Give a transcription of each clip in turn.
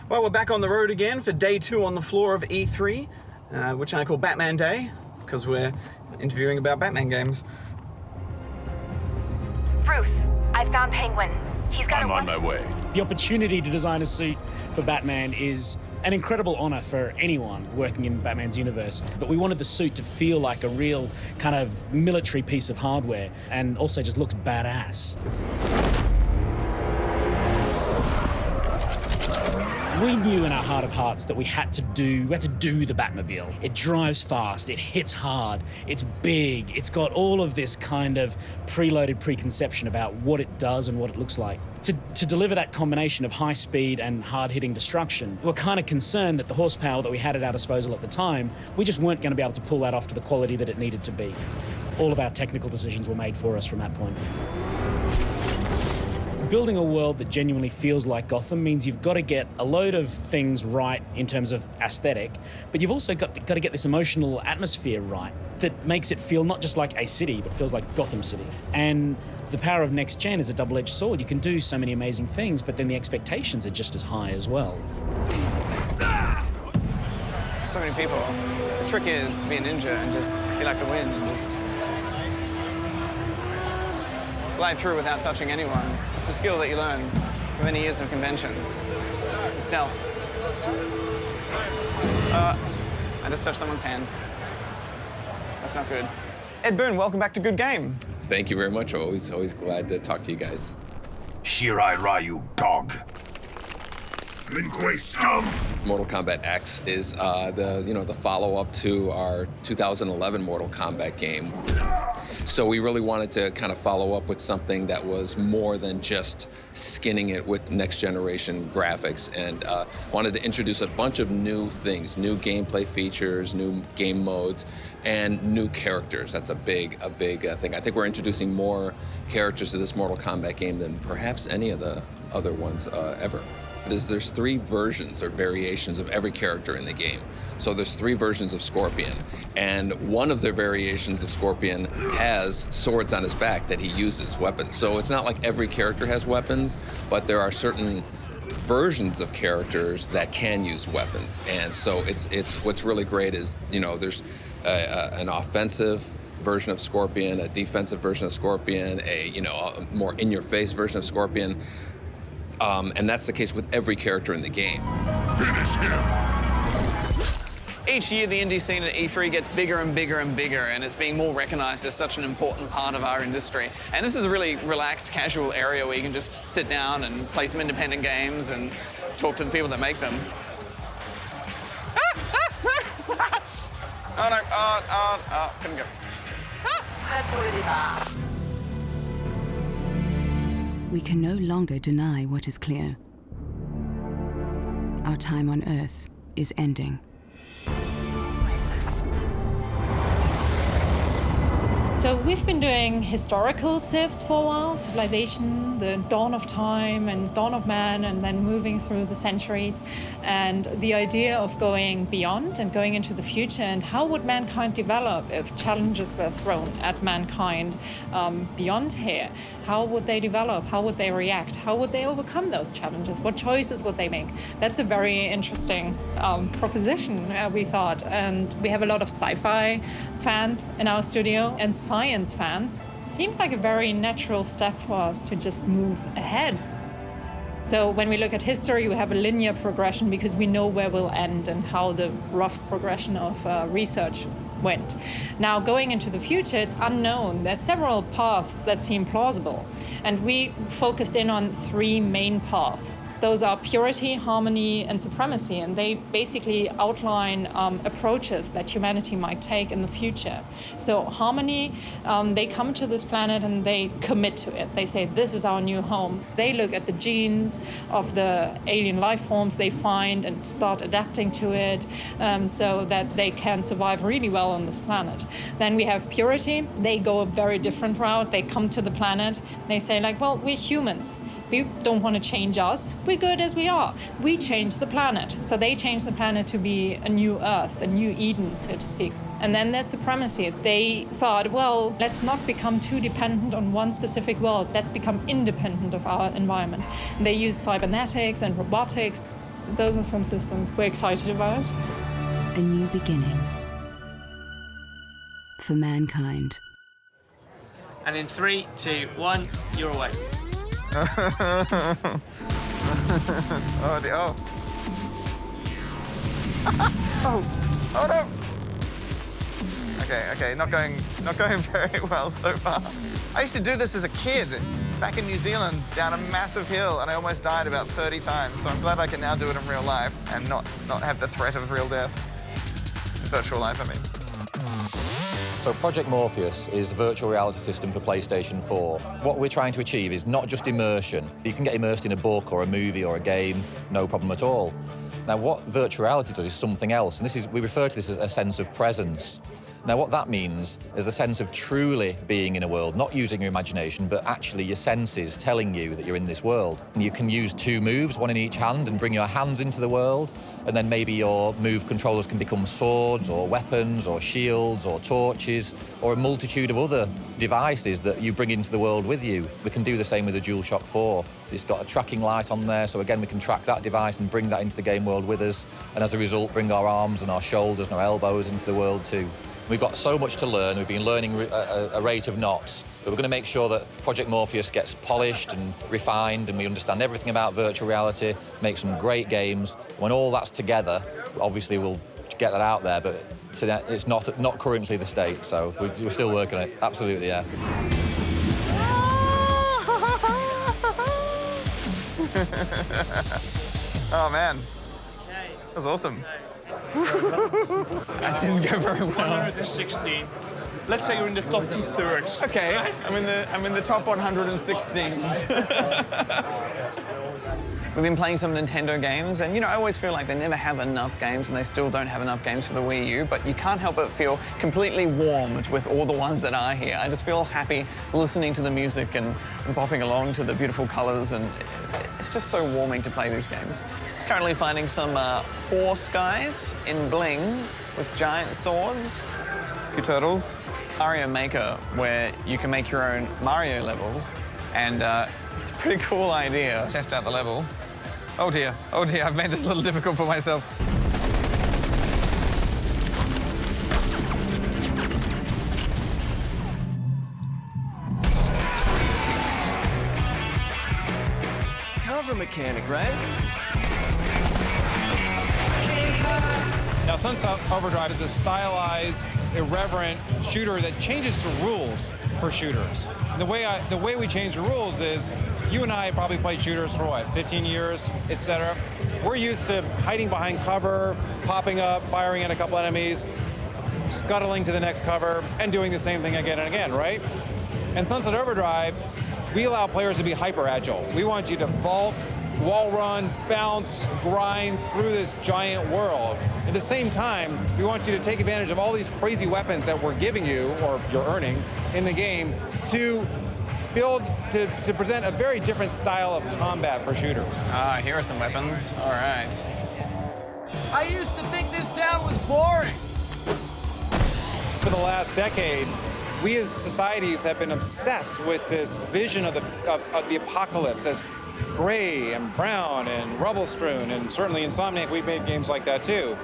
Well, we're back on the road again for day 2 on the floor of E3, which I call Batman Day, because we're interviewing about Batman games. Bruce, I found Penguin. He's got I'm on my way. The opportunity to design a suit for Batman is an incredible honor for anyone working in Batman's universe. But we wanted the suit to feel like a real kind of military piece of hardware and also just looks badass. We knew in our heart of hearts that we had to do the Batmobile. It drives fast, it hits hard, it's big, it's got all of this kind of preloaded preconception about what it does and what it looks like. To deliver that combination of high speed and hard-hitting destruction, we're kind of concerned that the horsepower that we had at our disposal at the time, we just weren't going to be able to pull that off to the quality that it needed to be. All of our technical decisions were made for us from that point. Building a world that genuinely feels like Gotham means you've got to get a load of things right in terms of aesthetic, but you've also got to get this emotional atmosphere right that makes it feel not just like a city, but feels like Gotham City. And the power of next gen is a double-edged sword. You can do so many amazing things, but then the expectations are just as high as well. So many people. The trick is to be a ninja and just be like the wind and just glide through without touching anyone. It's a skill that you learn from many years of conventions. Stealth. I just touched someone's hand. That's not good. Ed Boon, welcome back to Good Game. Thank you very much. Always glad to talk to you guys. Shirai Ryu, dog. Lin Kuei scum! Mortal Kombat X is the follow-up to our 2011 Mortal Kombat game. So we really wanted to kind of follow up with something that was more than just skinning it with next-generation graphics, and wanted to introduce a bunch of new things, new gameplay features, new game modes, and new characters. That's a big thing. I think we're introducing more characters to this Mortal Kombat game than perhaps any of the other ones ever. There's 3 versions or variations of every character in the game. So there's 3 versions of Scorpion, and one of their variations of Scorpion has swords on his back that he uses, weapons. So it's not like every character has weapons, but there are certain versions of characters that can use weapons. And so it's what's really great is, there's an offensive version of Scorpion, a defensive version of Scorpion, a more in-your-face version of Scorpion. And that's the case with every character in the game. Finish him! Each year, the indie scene at E3 gets bigger and bigger and bigger, and it's being more recognized as such an important part of our industry. And this is a really relaxed, casual area where you can just sit down and play some independent games and talk to the people that make them. Oh, no, couldn't go. We can no longer deny what is clear. Our time on Earth is ending. So we've been doing historical civs for a while, civilization, the dawn of time and dawn of man, and then moving through the centuries. And the idea of going beyond and going into the future, and how would mankind develop if challenges were thrown at mankind beyond here? How would they develop? How would they react? How would they overcome those challenges? What choices would they make? That's a very interesting proposition, we thought. And we have a lot of sci-fi fans in our studio and science fans. It seemed like a very natural step for us to just move ahead. So when we look at history, we have a linear progression because we know where we'll end and how the rough progression of research went. Now, going into the future, it's unknown. There's several paths that seem plausible, and we focused in on 3 main paths. Those are purity, harmony, and supremacy, and they basically outline approaches that humanity might take in the future. So harmony, they come to this planet and they commit to it. They say, this is our new home. They look at the genes of the alien life forms they find and start adapting to it so that they can survive really well on this planet. Then we have purity. They go a very different route. They come to the planet. They say, well, we're humans. We don't want to change us. We're good as we are. We change the planet. So they change the planet to be a new Earth, a new Eden, so to speak. And then there's supremacy. They thought, well, let's not become too dependent on one specific world. Let's become independent of our environment. And they use cybernetics and robotics. those are some systems we're excited about. A new beginning for mankind. And in 3, 2, 1, you're away. Oh. Oh no! Okay, not going very well so far. I used to do this as a kid, back in New Zealand, down a massive hill, and I almost died about 30 times. So I'm glad I can now do it in real life and not have the threat of real death. Virtual life, I mean. So Project Morpheus is a virtual reality system for PlayStation 4. What we're trying to achieve is not just immersion. You can get immersed in a book or a movie or a game, no problem at all. Now, what virtual reality does is something else, and we refer to this as a sense of presence. Now, what that means is the sense of truly being in a world, not using your imagination, but actually your senses telling you that you're in this world. And you can use 2 moves, one in each hand, and bring your hands into the world, and then maybe your move controllers can become swords or weapons or shields or torches or a multitude of other devices that you bring into the world with you. We can do the same with the DualShock 4. It's got a tracking light on there, so again, we can track that device and bring that into the game world with us, and as a result, bring our arms and our shoulders and our elbows into the world too. We've got so much to learn. We've been learning a rate of knots, but we're going to make sure that Project Morpheus gets polished and refined, and we understand everything about virtual reality, make some great games. When all that's together, obviously we'll get that out there, but it's not currently the state, so we're still working on it. Absolutely, yeah. Oh man, that was awesome. That didn't go very well. 116. Let's say you're in the top 2/3. Okay, I'm in the top 116. We've been playing some Nintendo games, and I always feel like they never have enough games, and they still don't have enough games for the Wii U, but you can't help but feel completely warmed with all the ones that are here. I just feel happy listening to the music and bopping along to the beautiful colors, and it's just so warming to play these games. It's currently finding some horse guys in bling with giant swords. A few turtles. Mario Maker, where you can make your own Mario levels, and it's a pretty cool idea. Test out the level. Oh dear, I've made this a little difficult for myself. Cover mechanic, right? Now, Sunset Overdrive is a stylized, irreverent shooter that changes the rules for shooters. The way we change the rules is, you and I probably played shooters for what, 15 years, etc. We're used to hiding behind cover, popping up, firing at a couple enemies, scuttling to the next cover, and doing the same thing again and again, right? In Sunset Overdrive, we allow players to be hyper agile. We want you to vault, wall run, bounce, grind through this giant world. At the same time, we want you to take advantage of all these crazy weapons that we're giving you, or you're earning, in the game to to present a very different style of combat for shooters. Ah, here are some weapons. All right. I used to think this town was boring. For the last decade, we as societies have been obsessed with this vision of the apocalypse as gray and brown and rubble-strewn, and certainly Insomniac, we've made games like that too.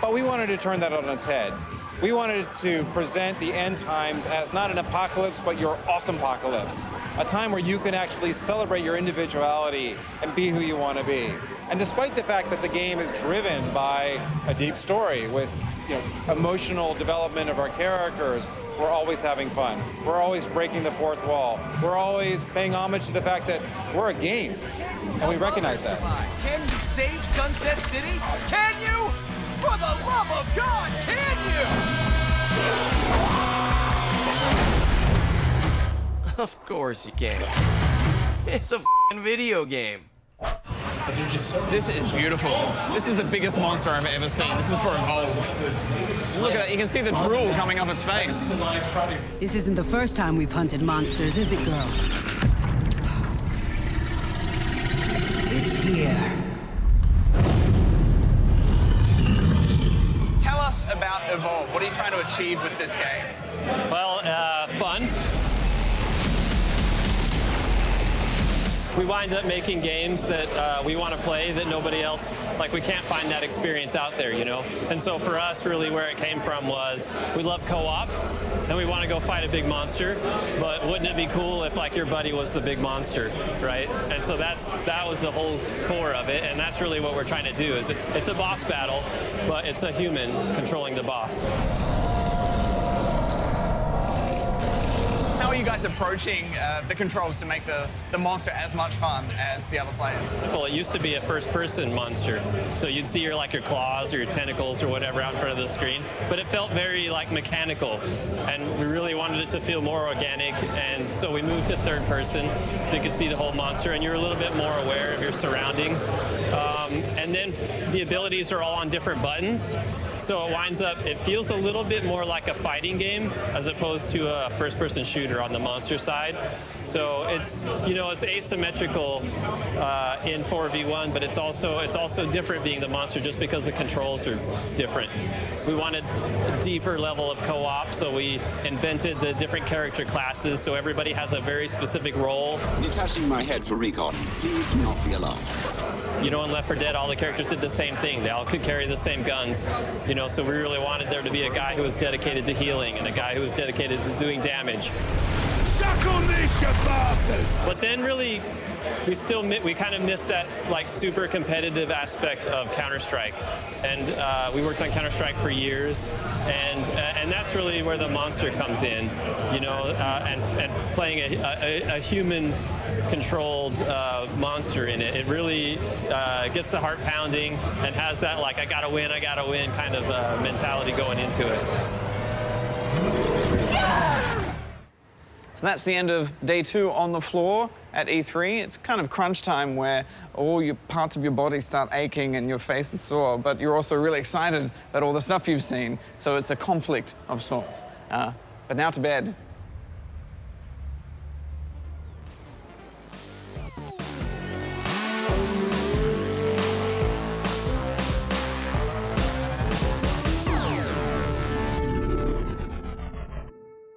But we wanted to turn that on its head. We wanted to present the end times as not an apocalypse, but your awesome apocalypse. A time where you can actually celebrate your individuality and be who you want to be. And despite the fact that the game is driven by a deep story with emotional development of our characters, we're always having fun. We're always breaking the fourth wall. We're always paying homage to the fact that we're a game, and we recognize that. Can you save Sunset City? Can you? For the love of God, can you? Of course you can. It's a f***ing video game. This is beautiful. This is the biggest monster I've ever seen. This is for Evolve. Look at that. You can see the drool coming off its face. This isn't the first time we've hunted monsters, is it, girl? It's here. Tell us about Evolve. What are you trying to achieve with this game? Well, fun. we wind up making games that we want to play that nobody else, like we can't find that experience out there, you know? And so for us, really where it came from was we love co-op and we want to go fight a big monster, but wouldn't it be cool if like your buddy was the big monster, right? And so that was the whole core of it, and that's really what we're trying to do. Is it's a boss battle, but it's a human controlling the boss. How are you guys approaching the controls to make the monster as much fun as the other players? Well, it used to be a first-person monster, so you'd see your claws or your tentacles or whatever out in front of the screen, but it felt very like mechanical, and we really wanted it to feel more organic, and so we moved to third person so you could see the whole monster and you're a little bit more aware of your surroundings. And then the abilities are all on different buttons, so it feels a little bit more like a fighting game as opposed to a first-person shooter on the monster side. So it's asymmetrical in 4v1, but it's also different being the monster just because the controls are different. We wanted a deeper level of co-op, so we invented the different character classes, so everybody has a very specific role. Detaching my head for recon. Please do not be alarmed. You know, in Left 4 Dead, all the characters did the same thing. They all could carry the same guns. You know, so we really wanted there to be a guy who was dedicated to healing and a guy who was dedicated to doing damage. Suck on this, you bastard! But then really, we kind of missed that like super competitive aspect of Counter-Strike, and we worked on Counter-Strike for years, and that's really where the monster comes in, you know, and playing a human-controlled monster in it. It really gets the heart pounding and has that like I gotta win kind of mentality going into it. So that's the end of day 2 on the floor at E3. It's kind of crunch time where all your parts of your body start aching and your face is sore, but you're also really excited about all the stuff you've seen. So it's a conflict of sorts. But now to bed.